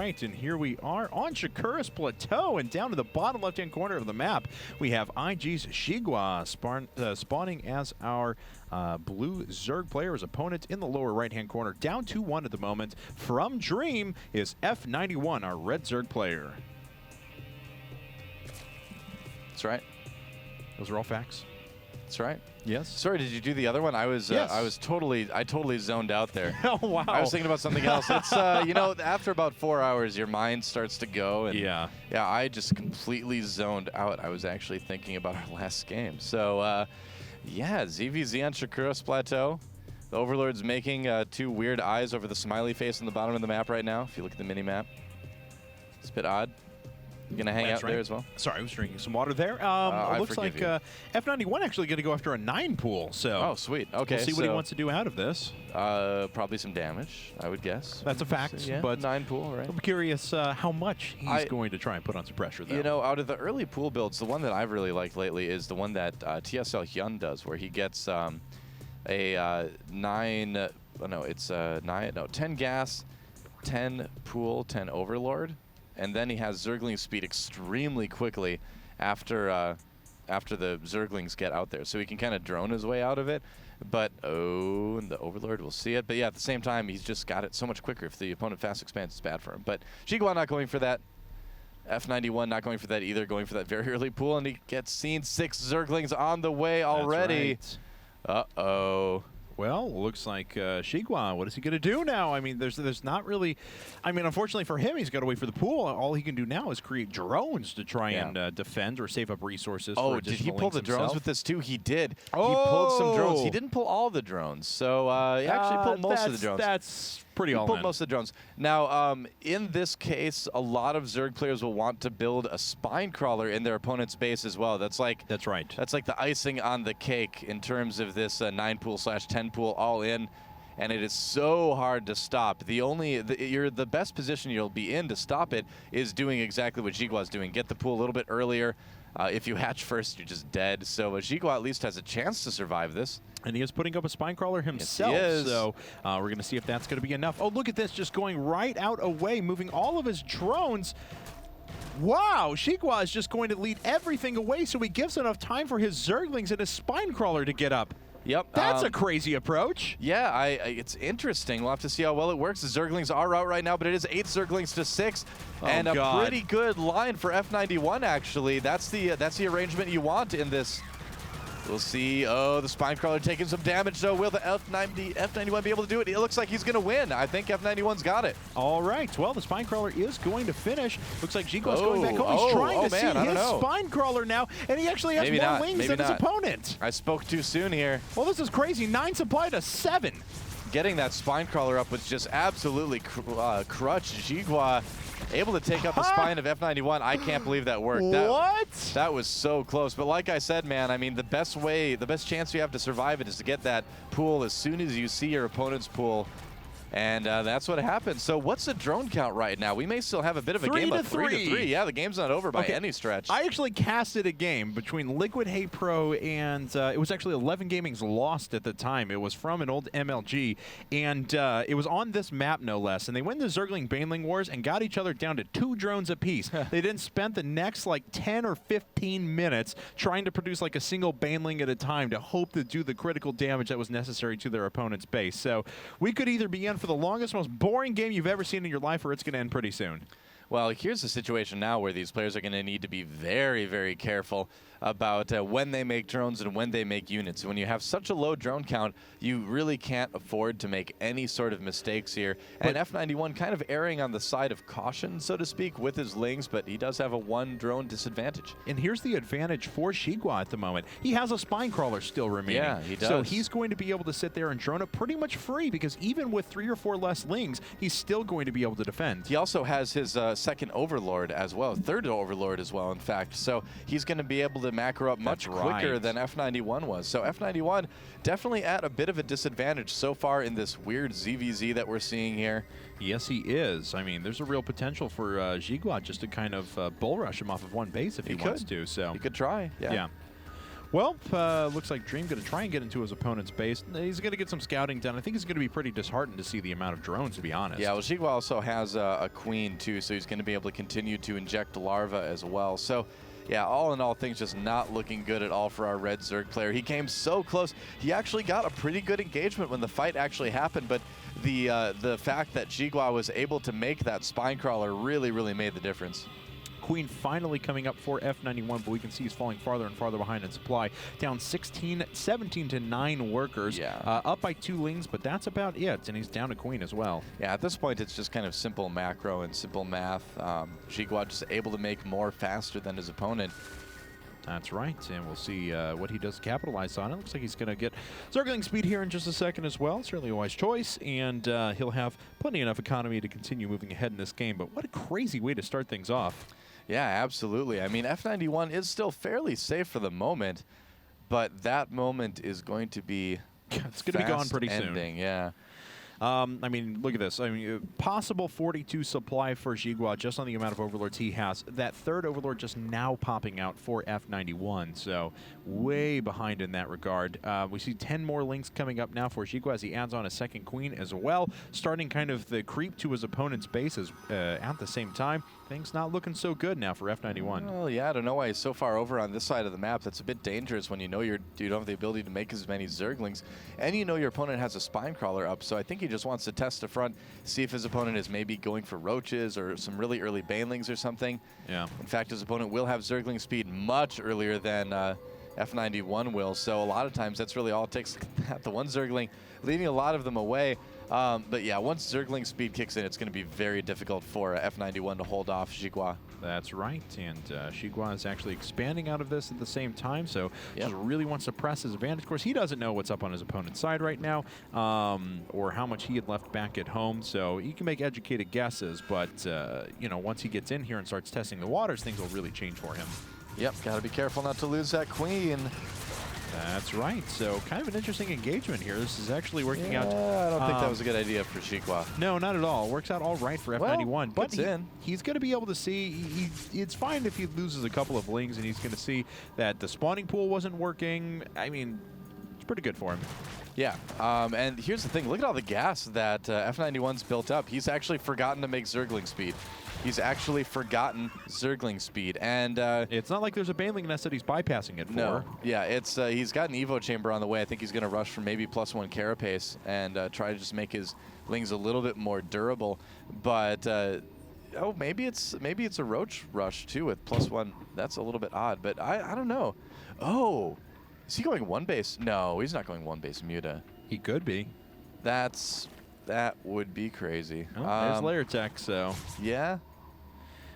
right, and here we are on Shakuras Plateau, and down to the bottom left-hand corner of the map, we have iG.Xigua spawning as our blue Zerg player. His opponent in the lower right-hand corner, down 2-1 at the moment. From Dream is F91, our red Zerg player. That's right. Those are all facts. That's right. Yes. Sorry, did you do the other one? Yes. I totally zoned out there. Oh, wow. I was thinking about something else. It's you know, after about 4 hours, your mind starts to go. And yeah. Yeah, I just completely zoned out. I was actually thinking about our last game. So, yeah, ZVZ on Shakuras Plateau. The Overlord's making two weird eyes over the smiley face on the bottom of the map right now. If you look at the mini map, it's a bit odd. You gonna hang out there as well? Sorry, I was drinking some water there. Looks like F91 actually going to go after a 9 pool. So oh, sweet. Okay, we'll see what he wants to do out of this. Probably some damage, I would guess. That's a fact. So, yeah, but 9 pool, right? I'm curious how much he's going to try and put on some pressure, though. You know, out of the early pool builds, the one that I've really liked lately is the one that TSL Hyun does, where he gets a 10 gas, 10 pool, 10 Overlord. And then he has Zergling speed extremely quickly after the Zerglings get out there. So he can kind of drone his way out of it. But, oh, and the Overlord will see it. But yeah, at the same time, he's just got it so much quicker. If the opponent fast expands, it's bad for him. But Xigua not going for that. F91 not going for that either, going for that very early pool. And he gets seen 6 Zerglings on the way already. That's right. Uh-oh. Well, looks like Xigua, what is he going to do now? I mean, there's not really... I mean, unfortunately for him, he's got to wait for the pool. All he can do now is create drones to try and defend or save up resources. Oh, did he pull the drones with this too? He did. Oh! He pulled some drones. He didn't pull all the drones. So he actually pulled most of the drones. That's pretty all in. He pulled most of the drones. Now, in this case, a lot of Zerg players will want to build a spine crawler in their opponent's base as well. That's right. That's like the icing on the cake in terms of this 9 pool / 10 pool all in. And it is so hard to stop. The best position you'll be in to stop it is doing exactly what Xigua's doing. Get the pool a little bit earlier. If you hatch first, you're just dead. So Xigua at least has a chance to survive this. And he is putting up a spine crawler himself. Yes, he is. So we're going to see if that's going to be enough. Oh, look at this, just going right out away, moving all of his drones. Wow, Xigua is just going to lead everything away, so he gives enough time for his Zerglings and his spine crawler to get up. Yep. That's a crazy approach. Yeah, it's interesting. We'll have to see how well it works. The Zerglings are out right now, but it is 8 Zerglings to 6. And a pretty good line for F91, actually. That's the arrangement you want in this. We'll see. Oh, the spine crawler taking some damage, though. Will the F91 be able to do it? It looks like he's going to win. I think F91's got it. All right. Well, the spine crawler is going to finish. Looks like Xigua's going back home. He's trying to see his spine crawler now, and he actually has more wings than his opponent. I spoke too soon here. Well, this is crazy. 9 supply to 7. Getting that spine crawler up was just absolutely crutch. Xigua able to take up the spine of F91. I can't believe that worked. That was so close. But like I said, man, I mean, the best chance you have to survive it is to get that pool as soon as you see your opponent's pool. And that's what happened. So what's the drone count right now? We may still have a bit of a game of 3-3. Yeah, the game's not over by any stretch. I actually casted a game between Liquid Hey Pro and it was actually 11 Gaming's Lost at the time. It was from an old MLG, and it was on this map, no less. And they went the Zergling Baneling Wars and got each other down to 2 drones apiece. They then spent the next like 10 or 15 minutes trying to produce like a single Baneling at a time to hope to do the critical damage that was necessary to their opponent's base. So we could either be in for the longest, most boring game you've ever seen in your life, or it's going to end pretty soon. Well, here's the situation now where these players are going to need to be very, very careful about when they make drones and when they make units. When you have such a low drone count, you really can't afford to make any sort of mistakes here. And F91 kind of erring on the side of caution, so to speak, with his lings, but he does have a 1 drone disadvantage. And here's the advantage for Xigua at the moment. He has a spine crawler still remaining. Yeah, he does. So he's going to be able to sit there and drone it pretty much free, because even with 3 or 4 less lings, he's still going to be able to defend. He also has his second Overlord as well, 3rd Overlord as well, in fact. So he's going to be able to macro up much quicker than F91 was. So F91 definitely at a bit of a disadvantage so far in this weird ZVZ that we're seeing here. Yes, he is. I mean, there's a real potential for Xigua just to kind of bull rush him off of one base if he wants to. So he could try. Yeah. Well, looks like Dream going to try and get into his opponent's base. He's going to get some scouting done. I think he's going to be pretty disheartened to see the amount of drones, to be honest. Yeah, well, Xigua also has a queen, too, so he's going to be able to continue to inject larva as well. So, yeah, all in all, things just not looking good at all for our red Zerg player. He came so close. He actually got a pretty good engagement when the fight actually happened, but the fact that Xigua was able to make that spine crawler really, really made the difference. Queen finally coming up for F91, but we can see he's falling farther and farther behind in supply. Down 17 to 9 workers. Yeah. Up by 2 lings, but that's about it. And he's down to Queen as well. Yeah, at this point, it's just kind of simple macro and simple math. Xigua just able to make more faster than his opponent. That's right, and we'll see what he does to capitalize on it. Looks like he's going to get Zergling speed here in just a second as well. Certainly a wise choice, and he'll have plenty enough economy to continue moving ahead in this game. But what a crazy way to start things off. Yeah, absolutely. I mean, F91 is still fairly safe for the moment, but that moment is going to be it's going to be gone pretty soon. Yeah. I mean, look at this. I mean, possible 42 supply for Xigua just on the amount of overlords he has. That third overlord just now popping out for F91, so way behind in that regard. We see 10 more links coming up now for Xigua as he adds on a second queen as well, starting kind of the creep to his opponent's bases at the same time. Things not looking so good now for F91. Well, yeah, I don't know why he's so far over on this side of the map. That's a bit dangerous when you know you don't have the ability to make as many Zerglings, and you know your opponent has a spine crawler up, so I think he just wants to test the front, see if his opponent is maybe going for roaches or some really early banelings or something. Yeah. In fact, his opponent will have Zergling speed much earlier than F91 will, so a lot of times that's really all it takes. The one Zergling, leading a lot of them away. But yeah, once Zergling speed kicks in, it's going to be very difficult for F91 to hold off Xigua. That's right, and Xigua is actually expanding out of this at the same time, so just really wants to press his advantage. Of course, he doesn't know what's up on his opponent's side right now, or how much he had left back at home, so he can make educated guesses, but you know, once he gets in here and starts testing the waters, things will really change for him. Yep, got to be careful not to lose that queen. That's right. So kind of an interesting engagement here. This is actually working out. I don't think that was a good idea for Xigua. No, not at all. Works out all right for F91. Well, but he's going to be able to see. It's fine if he loses a couple of lings, and he's going to see that the spawning pool wasn't working. I mean, it's pretty good for him. Yeah, and here's the thing. Look at all the gas that F91's built up. He's actually forgotten to make Zergling speed. He's actually forgotten Zergling speed, and it's not like there's a Baneling nest that he's bypassing it for. No, yeah, it's he's got an Evo chamber on the way. I think he's going to rush for maybe +1 carapace and try to just make his lings a little bit more durable. But oh, maybe it's a roach rush too with +1. That's a little bit odd, but I don't know. Oh, is he going one base? No, he's not going one base Muta. He could be. That would be crazy. Oh, there's layer tech, so yeah.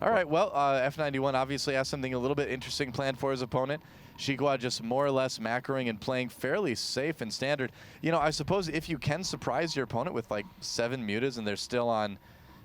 All right, well, F91 obviously has something a little bit interesting planned for his opponent. Xigua just more or less macroing and playing fairly safe and standard. You know, I suppose if you can surprise your opponent with like 7 mutas and they're still on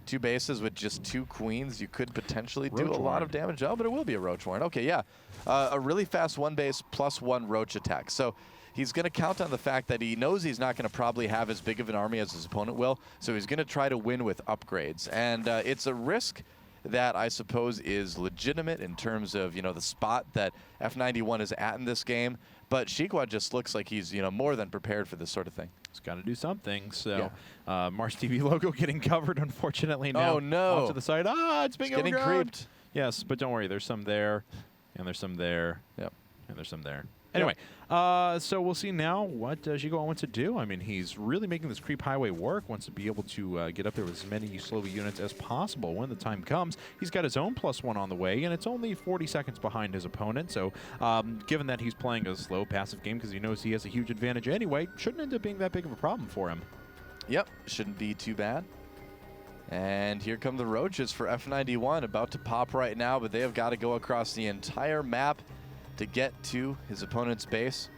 2 bases with just 2 queens, you could potentially do a lot of damage. Oh, but it will be a Roach Warren. Okay, yeah. A really fast 1 base +1 Roach attack. So he's going to count on the fact that he knows he's not going to probably have as big of an army as his opponent will, so he's going to try to win with upgrades. And it's a risk that I suppose is legitimate in terms of, you know, the spot that F91 is at in this game. But Xigua just looks like he's, you know, more than prepared for this sort of thing. He's got to do something. So Mars TV logo getting covered, unfortunately, now. Oh, no. Off to the side. Ah, it's being getting creeped. Yes, but don't worry. There's some there, and there's some there. Yep. And there's some there. Anyway, so we'll see now what Xigua wants to do. I mean, he's really making this creep highway work, wants to be able to get up there with as many Slovy units as possible when the time comes. He's got his own +1 on the way, and it's only 40 seconds behind his opponent. So given that he's playing a slow, passive game because he knows he has a huge advantage anyway, shouldn't end up being that big of a problem for him. Yep, shouldn't be too bad. And here come the roaches for F91, about to pop right now, but they have got to go across the entire map to get to his opponent's base.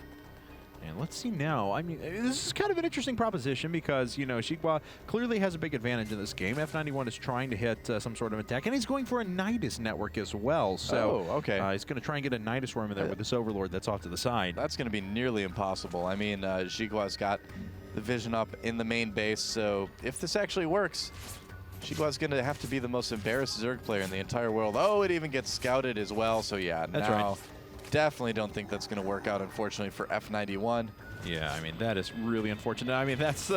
And let's see now. I mean, this is kind of an interesting proposition because, you know, Xigua clearly has a big advantage in this game. F91 is trying to hit some sort of attack, and he's going for a Nidus network as well. So he's going to try and get a Nidus worm in there with this Overlord that's off to the side. That's going to be nearly impossible. I mean, Xigua's got the vision up in the main base, so if this actually works, Xigua's going to have to be the most embarrassed Zerg player in the entire world. Oh, it even gets scouted as well, so yeah, that's now Definitely don't think that's going to work out, unfortunately, for F91. Yeah, I mean, that is really unfortunate. I mean, that's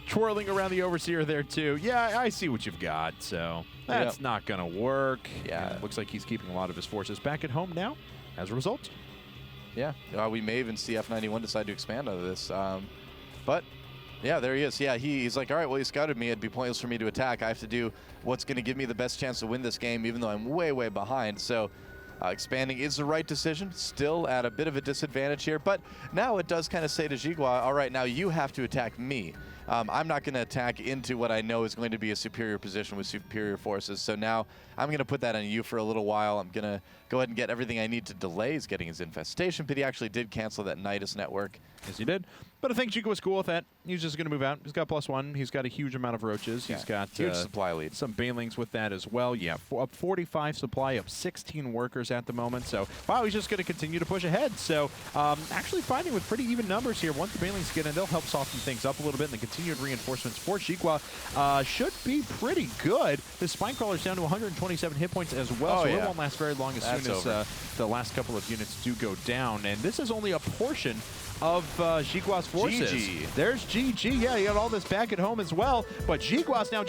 twirling around the Overseer there, too. Yeah, I see what you've got, so that's not going to work. Yeah. And looks like he's keeping a lot of his forces back at home now as a result. Yeah, we may even see F91 decide to expand out of this. But, yeah, there he is. Yeah, he's like, all right, well, he scouted me. It'd be pointless for me to attack. I have to do what's going to give me the best chance to win this game, even though I'm way, way behind. So expanding is the right decision. Still at a bit of a disadvantage here. But now it does kind of say to Xigua, all right, now you have to attack me. I'm not going to attack into what I know is going to be a superior position with superior forces. So now I'm going to put that on you for a little while. I'm going to go ahead and get everything I need to delay. He's getting his infestation, but he actually did cancel that Nidus network. Yes, he did. But I think Xigua was cool with that. He's just going to move out. He's got +1. He's got a huge amount of roaches. Yeah, he's got huge supply lead. Some banelings with that as well. Yeah, up 45 supply, up 16 workers at the moment. So, wow, he's just going to continue to push ahead. So, actually fighting with pretty even numbers here. Once the banelings get in, they'll help soften things up a little bit. And the continued reinforcements for Xigua should be pretty good. The Spine Crawler's down to 127 hit points as well. So it won't last very long as soon as the last couple of units do go down. And this is only a portion of Xigua's forces. GG. There's GG. Yeah, he got all this back at home as well. But Xigua's now just